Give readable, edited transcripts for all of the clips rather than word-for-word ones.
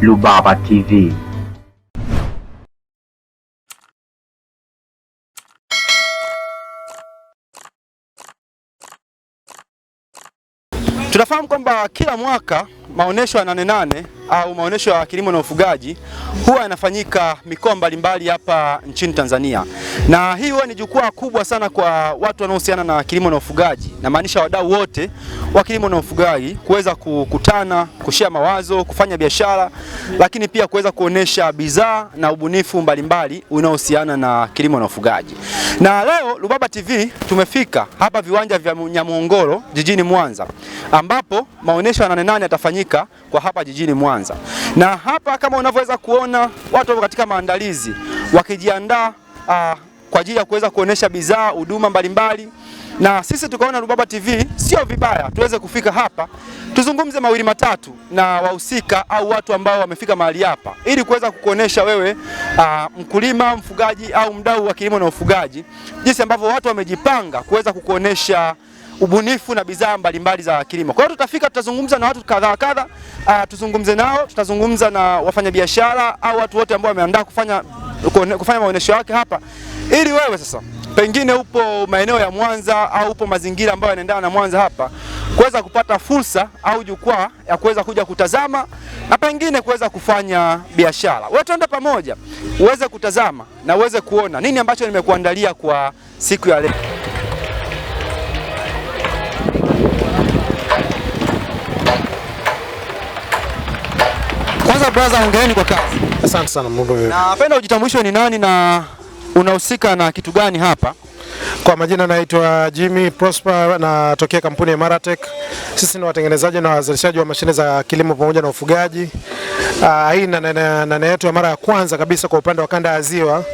Rubaba TV. Tunafahamu kwamba kila mwaka maonesho ya Nane Nane au maonesho ya kilimo na ufugaji huwa yanafanyika mikoa mbalimbali hapa nchini Tanzania, na hii huwa ni jukwaa kubwa sana kwa watu wanaohusiana na kilimo na ufugaji, na maanisha wadau wote wa kilimo na ufugaji kuweza kukutana, kushare mawazo, kufanya biashara, lakini pia kuweza kuonesha bidhaa na ubunifu mbalimbali unaohusiana na kilimo na ufugaji. Na leo Rubaba TV tumefika hapa viwanja vya Nyamuhongolo jijini Mwanza, ambapo maonesho ya Nane Nane yatafanyika kwa hapa jijini Mwanza. Na hapa kama unavyoweza kuona watu wako katika maandalizi wakijiandaa kwa ajili ya kuweza kuonesha bidhaa, huduma mbalimbali. Na sisi tukaona Rubaba TV sio vibaya tuweze kufika hapa tuzungumze mawili matatu na wahusika au watu ambao wamefika mahali hapa, ili kuweza kukuonesha wewe mkulima, mfugaji au mdau wa kilimo na ufugaji, jinsi ambavyo watu wamejipanga kuweza kukuonesha ubunifu na bidhaa mbalimbali za kilimo. Kwa hiyo tutafika, tutazungumza na watu kadha, tuzungumze nao, tutazungumza na wafanyabiashara au watu wote ambao wameandaa kufanya maonesho yake hapa, ili wewe sasa pengine upo maeneo ya Mwanza au upo mazingira ambayo yanaendana na Mwanza hapa, kuweza kupata fursa au jukwaa ya kuweza kuja kutazama na pengine kuweza kufanya biashara. Wewe twende pamoja uweze kutazama na uweze kuona nini ambacho nimekuandalia kwa siku ya leo. Kwanza brother, hongereni kwa kazi. Asante sana mambo wewe. Napenda ujitambulishe ni nani na unahusika na kitu gani hapa? Kwa majina naitwa Jimmy Prosper, natokea kampuni ya Maratech. Sisi ni watengenezaji na wazalishaji wa mashine za kilimo pamoja na ufugaji. Hii Nane yetu ya mara ya kwanza kabisa kwa upande wa kanda ya Ziwa.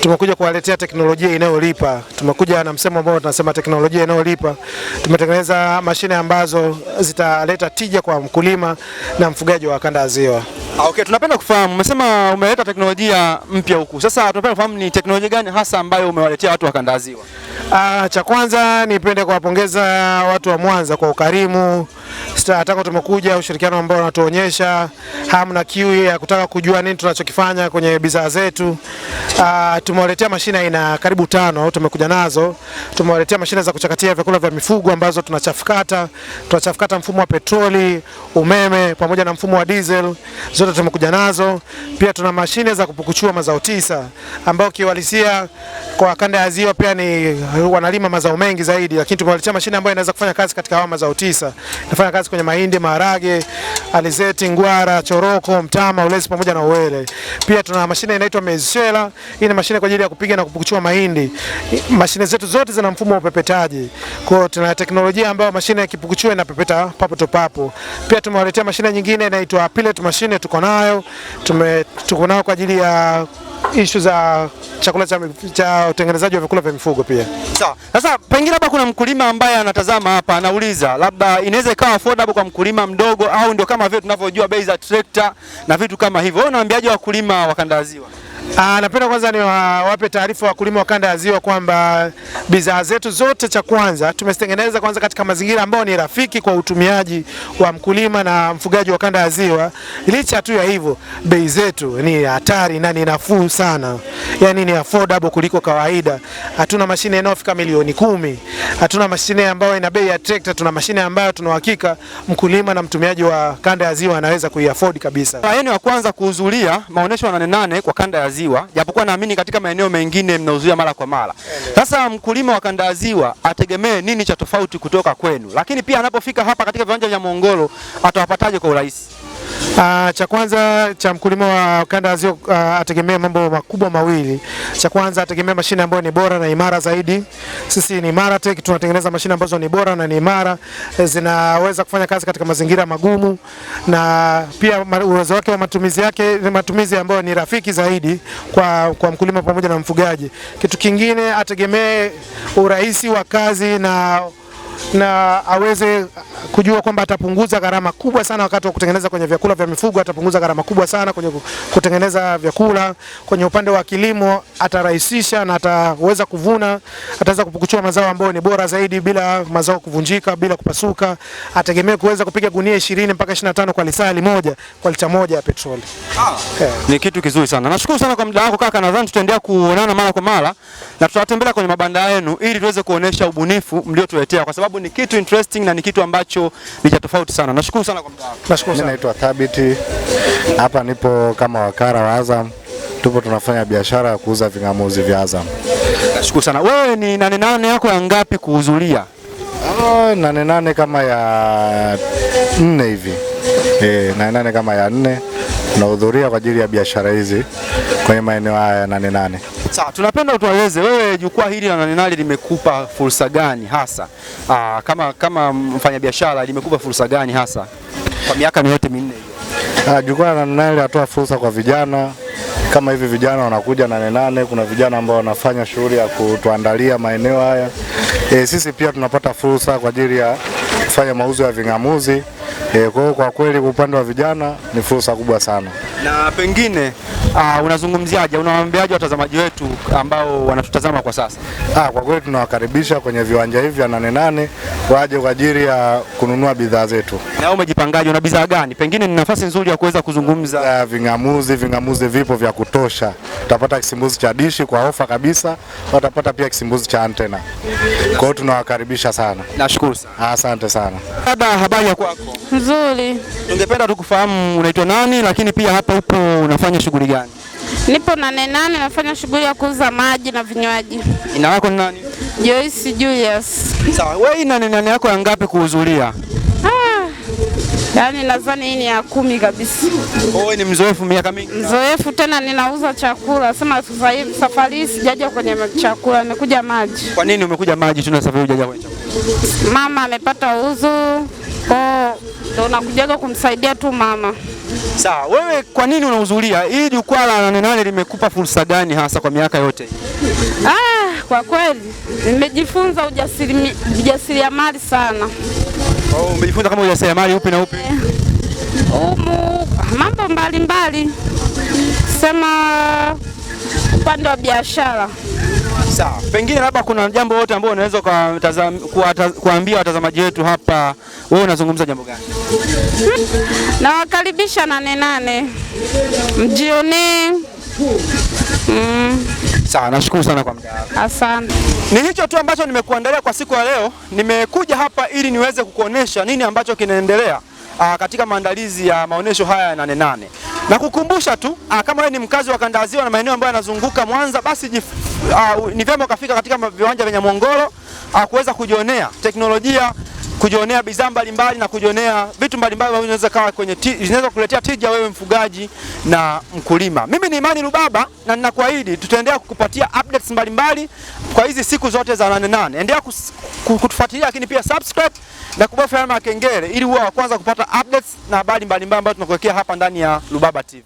Tumekuja kuwaletea teknolojia inayolipa. Tumekuja na msemo ambao tunasema teknolojia inayolipa. Tumetengeneza mashine ambazo zitaleta tija kwa mkulima na mfugaji wa kanda ya Ziwa. Okay, tunapenda kufahamu, umesema umeleta teknolojia mpya huku. Sasa tunapenda kufahamu ni teknolojia gani hasa ambayo umewaletea watu wa kanda ya Ziwa? Cha kwanza nipende kuwapongeza watu wa Mwanza kwa ukarimu. Tangu tumekuja, ushirikiano ambao wanatuonyesha, hamu na kiu ya kutaka kujua nini tunachokifanya kwenye bidhaa zetu. Tumewaletea mashine aina karibu 5 tumekuja nazo. Tumewaletea mashine za kuchakatia vyakula vya mifugo ambazo tunachafukata mfumo wa petroli, umeme pamoja na mfumo wa diesel, zote tumekuja nazo. Pia tuna mashine za kupukuchua mazao 9 ambao kiuhalisia kwa kanda ya Ziwa pia ni wanalima mazao mengi zaidi, lakini tumewaletea mashine ambayo inaweza kufanya kazi katika hawa mazao 9. Inafanya kazi kwenye mahindi, maharage, alizeti, ngwara, choroko, mtama, ulezi pamoja na uwele. Pia tuna mashine inaitwa mezshela. Hii ni mashine kwa ajili ya kupiga na kupukuchua mahindi. Mashine zetu zote zina mfumo wa upepetaji. Kwa hiyo tuna teknolojia ambayo mashine ya kipukuchua inapepeta papo to papo. Pia tumewaletea mashine nyingine inaitwa pellet machine, tuko nayo kwa ajili ya issue za chakula cha utengenezaji wa vyakula vya mifugo pia. Sawa. Sasa pengine labda kuna mkulima ambaye anatazama hapa anauliza, labda inaweza ikawa affordable kwa mkulima mdogo au ndio kama vile tunavyojua bei za trekta na vitu kama hivyo. Wewe unawaambiaje wakulima wa kanda ya Ziwa? Napenda kwanza niwape taarifa wakulima wa kanda ya Ziwa kwamba bidhaa zetu zote, cha kwanza tumezitengeneza kwanza katika mazingira ambayo ni rafiki kwa utumiaji wa mkulima na mfugaji wa kanda ya Ziwa. Licha tu ya hivyo, bei zetu ni hatari na ni nafuu sana. Yaani ni affordable kuliko kawaida. Hatuna mashine inayofika milioni 10. Hatuna mashine ambayo ina bei ya trekta, tuna mashine ambayo tuna uhakika mkulima na mtumiaji wa kanda ya Ziwa anaweza kuiafford kabisa. Yeye ni wa kwanza kuhudhuria maonesho ya Nane Nane kwa kanda ya Ziwa, japokuwa naamini katika maeneo mengine mnahudhuria mara kwa mara. Sasa mkulima wa kanda ya Ziwa ategemee nini cha tofauti kutoka kwenu? Lakini pia anapofika hapa katika viwanja vya Nyamuhongolo atawapataje kwa urahisi? Cha kwanza cha mkulima wa kanda ya Ziwa ategemea mambo makubwa mawili. Cha kwanza ategemea mashine ambayo ni bora na imara zaidi. Sisi ni Maratech, tunatengeneza mashine ambazo ni bora na ni imara, zinaweza kufanya kazi katika mazingira magumu, na pia uwezo wake wa matumizi ambayo ni rafiki zaidi kwa mkulima pamoja na mfugaji. Kitu kingine ategemee urahisi wa kazi na na aweze kujua kwamba atapunguza gharama kubwa sana wakati wa kutengeneza kwenye vyakula vya mifugo, atapunguza gharama kubwa sana kwenye kutengeneza vyakula. Kwenye upande wa kilimo atarahisisha na ataweza kuvuna, ataweza kupukuchua mazao ambayo ni bora zaidi bila mazao kuvunjika, bila kupasuka. Ategemea kuweza kupiga gunia 20 mpaka 25 kwa lisali moja, kwa lita moja ya petroli. Ni kitu kizuri sana. Nashukuru sana kwa muda wako kaka, nadhani tutaendelea kuonana mara kwa mara na tutatembelea kwenye mabanda yenu ili tuweze kuonesha ubunifu mliotuletea, kwa sababu ni kitu interesting na ni kitu ambacho ni cha tofauti sana. Nashukuru sana kwa muda wako. Nashukuru sana. Naitwa Thabiti. Hapa nipo kama wakala wa Azam. Tupo tunafanya biashara ya kuuza ving'amuzi vya Azam. Nashukuru sana. Wewe ni nane yako ya ngapi kuhudhuria? Nane kama ya 4 hivi. Nane kama ya 4 tunahudhuria kwa ajili ya biashara hizi kwenye maeneo haya ya nane. Sawa, tunapenda utueleze wewe jukwaa hili la nane limekupa fursa gani hasa? Kama mfanyabiashara limekupa fursa gani hasa kwa miaka yote 4 hiyo? Jukwaa la nane linatoa fursa kwa vijana. Kama hivi vijana wanakuja nane, kuna vijana ambao wanafanya shughuli ya kutuandalia maeneo haya. Sisi pia tunapata fursa kwa ajili ya kufanya mauzo ya ving'amuzi. Kwa kweli kwa upande wa vijana ni fursa kubwa sana. Na pengine unazungumziaje, unawaambiaje watazamaji wetu ambao wanatutazama kwa sasa? Kwa kweli tunawakaribisha kwenye viwanja hivi vya nane waje kwa ajili ya kununua bidhaa zetu. Na umejipangaje, una bidhaa gani? Pengine ni nafasi nzuri ya kuweza kuzungumza. Ving'amuzi vipo vya kutosha. Utapata kisimbuzi cha dishi kwa ofa kabisa, utapata pia kisimbuzi cha antena. Kwa hiyo tunawakaribisha sana. Nashukuru sana. Asante sana. Dada, habari ya kwako? Nzuri. Tungependa tukufahamu unaitwa nani, lakini pia hapa upo unafanya shughuli gani? Nipo nane, nafanya shughuli ya kuuza maji na vinywaji. Jina lako ni nani? Joyce Julius. Sawa, wewe nane yako ya ngapi kuhudhuria? Yaani nadhani hii ni ya 10 kabisa. Wewe ni mzoefu miaka mingi? Mzoefu, tena ninauza chakula. Sema sasa hivi safari sijaja kwenye chakula, nimekuja maji. Kwa nini umekuja maji tuna safari hujaja kwenye chakula? Mama amepata uzu, ndio nakujaga kumsaidia tu mama. Sawa, wewe kwa nini unahudhuria? Hii jukwaa la nane limekupa fursa gani hasa kwa miaka yote hii? Kwa kweli nimejifunza ujasiriamali sana. Umejifunza kama ujasiriamali upi na upi? Mambo mbalimbali. Sema upande wa biashara. Sawa, pengine labda kuna jambo lote ambalo unaweza kuambia watazamaji wetu hapa, wewe unazungumza jambo gani? Nawakaribisha nane mjionee. Sawa, nashukuru sana kwa muda wako. Asante. Ni hicho tu ambacho nimekuandalia kwa siku ya leo. Nimekuja hapa ili niweze kukuonesha nini ambacho kinaendelea katika maandalizi ya maonesho haya ya nane. Na kukumbusha tu kama wewe ni mkazi wa Kanda ya Ziwa na maeneo ambayo yanazunguka Mwanza, basi ni vyema ukafika katika viwanja vya Nyamongolo kuweza kujionea teknolojia, kujionea bidhaa mbalimbali na kujionea vitu mbalimbali ambavyo vinaweza kukuletea tija wewe mfugaji na mkulima. Mimi ni Imani Rubaba na ninakuahidi tutaendelea kukupatia updates mbalimbali kwa hizi siku zote za nane. Endelea kutufuatilia, lakini pia subscribe na kubofya alama ya kengele ili uwe wa kwanza kupata updates na habari mbalimbali ambazo tunakuwekea hapa ndani ya Rubaba TV.